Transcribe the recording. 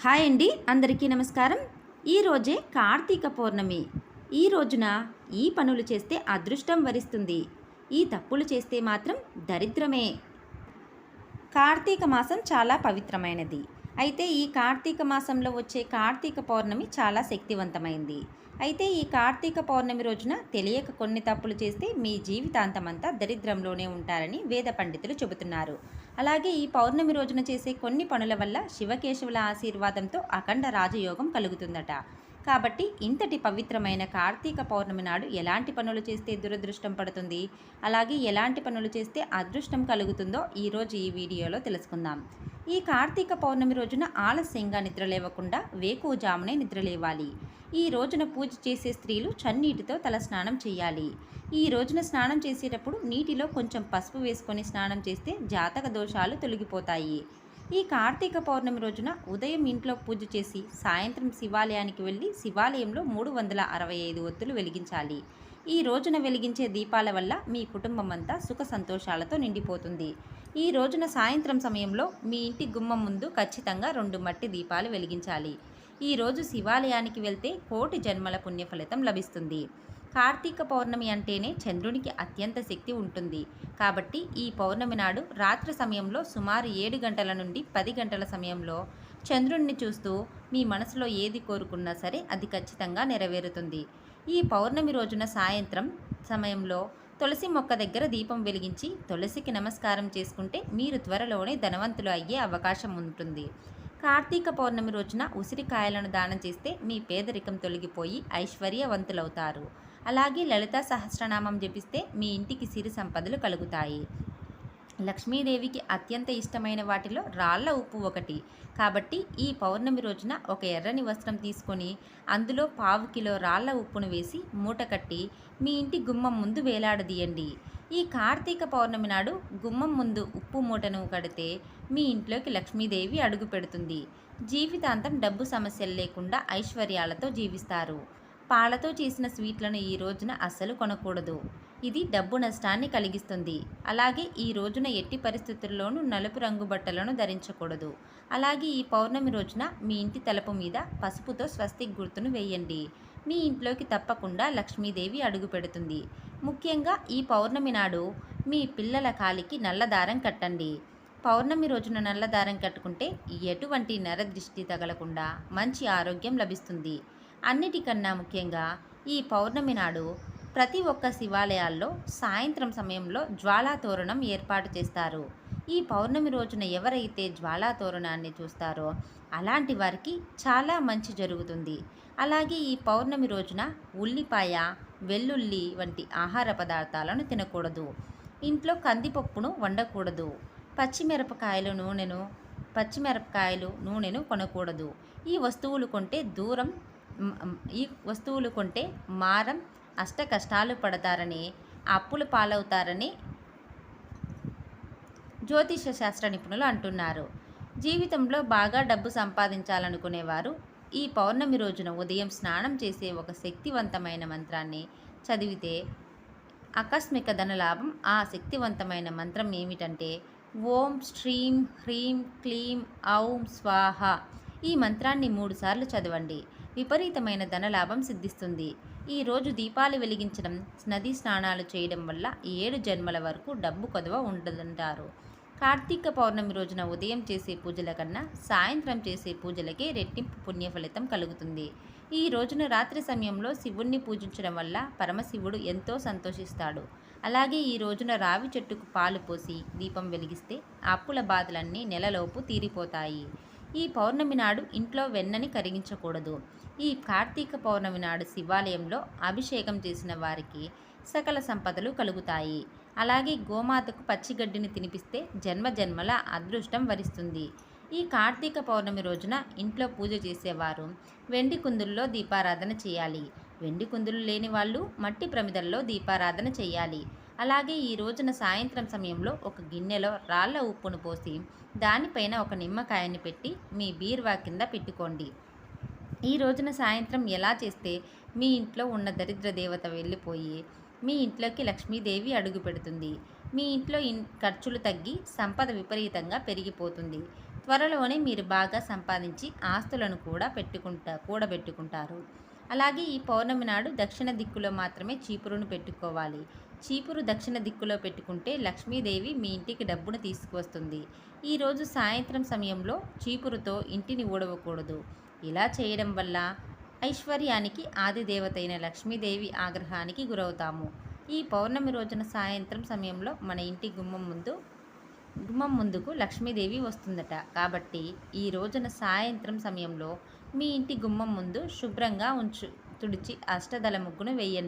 Hi అండి, అందరికీ నమస్కారం. ఈరోజే కార్తీక పౌర్ణమి. ఈ రోజున ఈ పనులు చేస్తే అదృష్టం వరిస్తుంది. ఈ తప్పులు చేస్తే మాత్రం దరిద్రమే. కార్తీక మాసం చాలా పవిత్రమైనది. అయితే ఈ కార్తీక మాసంలో వచ్చే కార్తీక పౌర్ణమి చాలా శక్తివంతమైంది. అయితే ఈ కార్తీక పౌర్ణమి రోజున తెలియక కొన్ని తప్పులు చేస్తే మీ జీవితాంతమంతా దరిద్రంలోనే ఉంటారని వేద పండితులు చెబుతున్నారు. అలాగే ఈ పౌర్ణమి రోజున చేసే కొన్ని పనుల వల్ల శివకేశవుల ఆశీర్వాదంతో అఖండ రాజయోగం కలుగుతుందట. కాబట్టి ఇంతటి పవిత్రమైన కార్తీక పౌర్ణమి నాడు ఎలాంటి పనులు చేస్తే దురదృష్టం పడుతుంది, అలాగే ఎలాంటి పనులు చేస్తే అదృష్టం కలుగుతుందో ఈరోజు ఈ వీడియోలో తెలుసుకుందాం. ఈ కార్తీక పౌర్ణమి రోజున ఆలస్యంగా నిద్రలేవకుండా వేకువజామునే నిద్రలేవాలి. ఈ రోజున పూజ చేసే స్త్రీలు చన్నీటితో తల స్నానం చేయాలి. ఈ రోజున స్నానం చేసేటప్పుడు నీటిలో కొంచెం పసుపు వేసుకొని స్నానం చేస్తే జాతక దోషాలు తొలగిపోతాయి. ఈ కార్తీక పౌర్ణమి రోజున ఉదయం ఇంట్లో పూజ చేసి సాయంత్రం శివాలయానికి వెళ్ళి శివాలయంలో 365 ఒత్తులు వెలిగించాలి. ఈ రోజున వెలిగించే దీపాల వల్ల మీ కుటుంబం అంతా సుఖ సంతోషాలతో నిండిపోతుంది. ఈ రోజున సాయంత్రం సమయంలో మీ ఇంటి గుమ్మం ముందు ఖచ్చితంగా 2 మట్టి దీపాలు వెలిగించాలి. ఈ రోజు శివాలయానికి వెళ్తే కోటి జన్మల పుణ్యఫలితం లభిస్తుంది. కార్తీక పౌర్ణమి అంటేనే చంద్రునికి అత్యంత శక్తి ఉంటుంది. కాబట్టి ఈ పౌర్ణమి నాడు రాత్రి సమయంలో సుమారు 7 గంటల నుండి 10 గంటల సమయంలో చంద్రుణ్ణి చూస్తూ మీ మనసులో ఏది కోరుకున్నా సరే అది ఖచ్చితంగా నెరవేరుతుంది. ఈ పౌర్ణమి రోజున సాయంత్రం సమయంలో తులసి మొక్క దగ్గర దీపం వెలిగించి తులసికి నమస్కారం చేసుకుంటే మీరు త్వరలోనే ధనవంతులు అయ్యే అవకాశం ఉంటుంది. కార్తీక పౌర్ణమి రోజున ఉసిరికాయలను దానం చేస్తే మీ పేదరికం తొలగిపోయి ఐశ్వర్యవంతులవుతారు. అలాగే లలితా సహస్రనామం జపిస్తే మీ ఇంటికి సిరి సంపదలు కలుగుతాయి. లక్ష్మీదేవికి అత్యంత ఇష్టమైన వాటిలో రాళ్ల ఉప్పు ఒకటి. కాబట్టి ఈ పౌర్ణమి రోజున ఒక ఎర్రని వస్త్రం తీసుకొని అందులో 1/4 కిలో రాళ్ల ఉప్పును వేసి మూట కట్టి మీ ఇంటి గుమ్మం ముందు వేలాడదీయండి. ఈ కార్తీక పౌర్ణమి నాడు గుమ్మం ముందు ఉప్పు మూటను కడితే మీ ఇంట్లోకి లక్ష్మీదేవి అడుగు పెడుతుంది. జీవితాంతం డబ్బు సమస్యలు లేకుండా ఐశ్వర్యాలతో జీవిస్తారు. పాలతో చేసిన స్వీట్లను ఈ రోజున అస్సలు కొనకూడదు. ఇది డబ్బు నష్టాన్ని కలిగిస్తుంది. అలాగే ఈ రోజున ఎట్టి పరిస్థితుల్లోనూ నలుపు రంగు బట్టలను ధరించకూడదు. అలాగే ఈ పౌర్ణమి రోజున మీ ఇంటి తలుపు మీద పసుపుతో స్వస్తిక్ గుర్తును వేయండి. మీ ఇంట్లోకి తప్పకుండా లక్ష్మీదేవి అడుగు పెడుతుంది. ముఖ్యంగా ఈ పౌర్ణమి నాడు మీ పిల్లల కాలికి నల్లదారం కట్టండి. పౌర్ణమి రోజున నల్లదారం కట్టుకుంటే ఎటువంటి నరదృష్టి తగలకుండా మంచి ఆరోగ్యం లభిస్తుంది. అన్నిటికన్నా ముఖ్యంగా ఈ పౌర్ణమి నాడు ప్రతి ఒక్క శివాలయాల్లో సాయంత్రం సమయంలో జ్వాలా తోరణం ఏర్పాటు చేస్తారు. ఈ పౌర్ణమి రోజున ఎవరైతే జ్వాలా తోరణాన్ని చూస్తారో అలాంటి వారికి చాలా మంచి జరుగుతుంది. అలాగే ఈ పౌర్ణమి రోజున ఉల్లిపాయ, వెల్లుల్లి వంటి ఆహార పదార్థాలను తినకూడదు. ఇంట్లో కందిపప్పును వండకూడదు. పచ్చిమిరపకాయలు నూనెను కొనకూడదు. ఈ వస్తువులు కొంటే మారం, అష్ట కష్టాలు పడతారని, అప్పుల పాలవుతారని జ్యోతిష శాస్త్ర నిపుణులు అంటున్నారు. జీవితంలో బాగా డబ్బు సంపాదించాలనుకునేవారు ఈ పౌర్ణమి రోజున ఉదయం స్నానం చేసే ఒక శక్తివంతమైన మంత్రాన్ని చదివితే ఆకస్మిక ధనలాభం. ఆ శక్తివంతమైన మంత్రం ఏమిటంటే ఓం శ్రీం హ్రీం క్లీం ఔం స్వాహ. ఈ మంత్రాన్ని 3 సార్లు చదవండి. విపరీతమైన ధనలాభం సిద్ధిస్తుంది. ఈరోజు దీపాలు వెలిగించడం, నదీ స్నానాలు చేయడం వల్ల 7 జన్మల వరకు డబ్బు కొదవ ఉండదంటారు. కార్తీక పౌర్ణమి రోజున ఉదయం చేసే పూజల కన్నా సాయంత్రం చేసే పూజలకే రెట్టింపు పుణ్యఫలితం కలుగుతుంది. ఈ రోజున రాత్రి సమయంలో శివుణ్ణి పూజించడం వల్ల పరమశివుడు ఎంతో సంతోషిస్తాడు. అలాగే ఈ రోజున రావి చెట్టుకు పాలు పోసి దీపం వెలిగిస్తే అప్పుల బాధలన్నీ నెలలోపు తీరిపోతాయి. ఈ పౌర్ణమి నాడు ఇంట్లో వెన్నని కరిగించకూడదు. ఈ కార్తీక పౌర్ణమి నాడు శివాలయంలో అభిషేకం చేసిన వారికి సకల సంపదలు కలుగుతాయి. అలాగే గోమాతకు పచ్చిగడ్డిని తినిపిస్తే జన్మజన్మల అదృష్టం వరిస్తుంది. ఈ కార్తీక పౌర్ణమి రోజున ఇంట్లో పూజ చేసేవారు వెండి కుందుల్లో దీపారాధన చేయాలి. వెండి కుందులు లేని వాళ్ళు మట్టి ప్రమిదల్లో దీపారాధన చేయాలి. అలాగే ఈ రోజున సాయంత్రం సమయంలో ఒక గిన్నెలో రాళ్ల ఉప్పును పోసి దానిపైన ఒక నిమ్మకాయని పెట్టి మీ బీరువా కింద పెట్టుకోండి. ఈ రోజున సాయంత్రం ఎలా చేస్తే మీ ఇంట్లో ఉన్న దరిద్ర దేవత వెళ్ళిపోయి మీ ఇంట్లోకి లక్ష్మీదేవి అడుగు పెడుతుంది. మీ ఇంట్లో ఖర్చులు తగ్గి సంపద విపరీతంగా పెరిగిపోతుంది. త్వరలోనే మీరు బాగా సంపాదించి ఆస్తులను కూడా కూడబెట్టుకుంటారు. అలాగే ఈ పౌర్ణమి నాడు దక్షిణ దిక్కులో మాత్రమే చీపురును పెట్టుకోవాలి. చీపురు దక్షిణ దిక్కులో పెట్టుకుంటే లక్ష్మీదేవి మీ ఇంటికి డబ్బును తీసుకువస్తుంది. ఈరోజు సాయంత్రం సమయంలో చీపురుతో ఇంటిని ఊడవకూడదు. ఇలా చేయడం వల్ల ఐశ్వర్యానికి ఆదిదేవతైన లక్ష్మీదేవి ఆగ్రహానికి గురవుతాము. ఈ పౌర్ణమి రోజున సాయంత్రం సమయంలో మన ఇంటి గుమ్మం ముందుకు లక్ష్మీదేవి వస్తుందట. కాబట్టి ఈ రోజున సాయంత్రం సమయంలో మీ ఇంటి గుమ్మం ముందు శుభ్రంగా తుడిచి అష్టదళ ముగ్గును వేయండి.